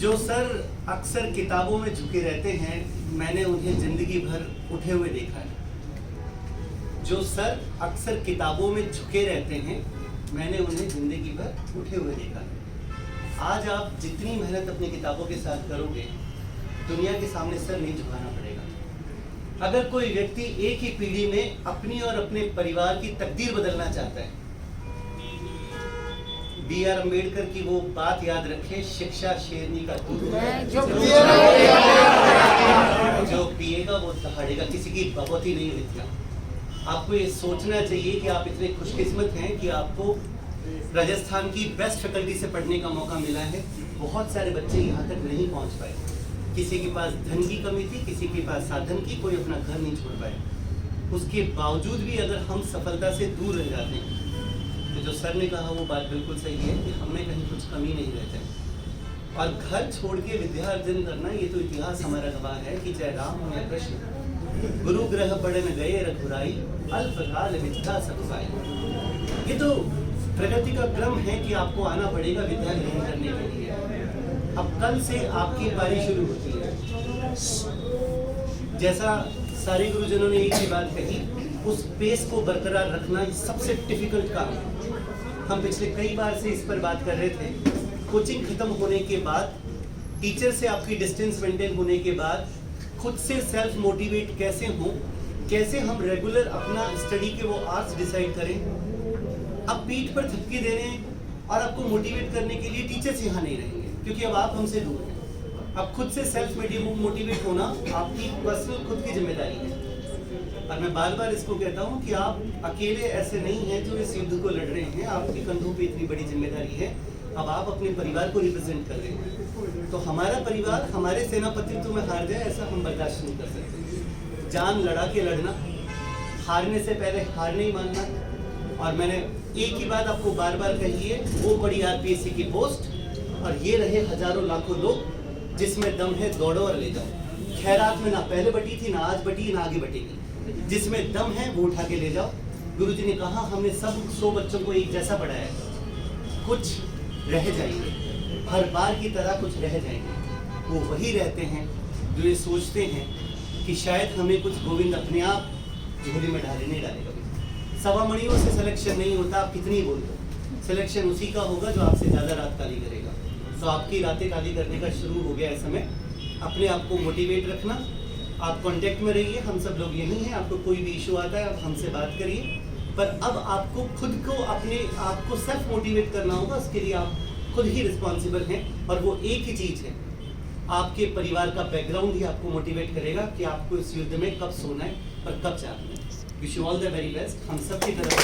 जो सर अक्सर किताबों में झुके रहते हैं, मैंने उन्हें जिंदगी भर उठे हुए देखा है। जो सर अक्सर किताबों में झुके रहते हैं, मैंने उन्हें जिंदगी भर उठे हुए देखा है। आज आप जितनी मेहनत अपनी किताबों के साथ करोगे, दुनिया के सामने सर नहीं झुकाना पड़ेगा। अगर कोई व्यक्ति एक ही पीढ़ी में अपनी और अपने परिवार की तकदीर बदलना चाहता है, B.R. अम्बेडकर की वो बात याद रखे, शिक्षा शेरनी का दूध है, जो पिएगा वो दहाड़ेगा। किसी की बगौती नहीं विद्या। आपको ये सोचना चाहिए कि आप इतने खुशकिस्मत हैं कि आपको राजस्थान की बेस्ट फैकल्टी से पढ़ने का मौका मिला है। बहुत सारे बच्चे यहाँ तक नहीं पहुँच पाए। किसी के पास धन की कमी थी, किसी के पास साधन की, कोई अपना घर नहीं छोड़ पाए। उसके बावजूद भी अगर हम सफलता से दूर रह जाते हैं, तो जो सर ने कहा वो बात बिल्कुल सही है कि हमें कहीं कुछ कमी नहीं रहती। और घर छोड़ के विद्या अर्जन करना, ये तो इतिहास हमारा गवाह है कि चाहे राम हो या कृष्ण, गुरु ग्रह पढ़न गए रघुराई, अल्पकाल विद्या सब पाई। ये तो प्रगति का क्रम है कि आपको आना पड़ेगा विद्या ग्रहण करने के लिए। अब कल से आपकी बारी शुरू होती है। जैसा सारे गुरुजनों ने एक ही बात कही, उस पेस को बरकरार रखना सबसे डिफिकल्ट काम है। हम पिछले कई बार से इस पर बात कर रहे थे। कोचिंग खत्म होने के बाद, टीचर से आपकी डिस्टेंस मेंटेन होने के बाद, खुद से सेल्फ मोटिवेट कैसे हो, कैसे हम रेगुलर अपना स्टडी के वो आवर्स डिसाइड करें। अब पीठ पर थपकी देने और आपको मोटिवेट करने के लिए टीचर्स यहाँ नहीं रहेंगे, क्योंकि अब आप हमसे दूर हैं। अब खुद से सेल्फ मोटिवेट होना आपकी पर्सनल खुद की जिम्मेदारी है। और मैं बार बार इसको कहता हूँ कि आप अकेले ऐसे नहीं हैं जो इस युद्ध को लड़ रहे हैं। आपके कंधों पे इतनी बड़ी जिम्मेदारी है। अब आप अपने परिवार को रिप्रेजेंट कर रहे हैं, तो हमारा परिवार हमारे सेनापतित्व में हार जाए, ऐसा हम बर्दाश्त नहीं कर सकते। जान लड़ा के लड़ना, हारने से पहले हार नहीं मानना। और मैंने एक ही बात आपको बार बार कही है, वो बड़ी RPSC की पोस्ट और ये रहे हजारों लाखों लोग, जिसमें दम है दौड़ो और ले जाओ। खैरात में ना पहले बटी थी, ना आज बटी, ना आगे बटेगी। जिसमें दम है वो उठा के ले जाओ। गुरुजी ने कहा हमने सब 100 बच्चों को एक जैसा पढ़ाया है, कुछ रह जाएंगे, हर बार की तरह कुछ रह जाएंगे। वो वही रहते हैं जो ये सोचते हैं कि शायद हमें कुछ गोविंद अपने आप झोली में डाले, नहीं डालेगा। सवा मणियों से सिलेक्शन नहीं होता, आप कितनी बोल दो। सिलेक्शन उसी का होगा जो आपसे ज़्यादा रात काली करेगा। तो आपकी रातें काली करने का शुरू हो गया है समय। अपने आप को मोटिवेट रखना, आप कांटेक्ट में रहिए, हम सब लोग यहीं हैं। आपको कोई भी इशू आता है आप हमसे बात करिए। पर अब आपको खुद को अपने आप को सेल्फ मोटिवेट करना होगा। उसके लिए आप खुद ही रिस्पॉन्सिबल हैं। और वो एक ही चीज़ है, आपके परिवार का बैकग्राउंड ही आपको मोटिवेट करेगा कि आपको इस युद्ध में कब सोना है और कब जागना है। Wish you all the very best. हम सब की तरफ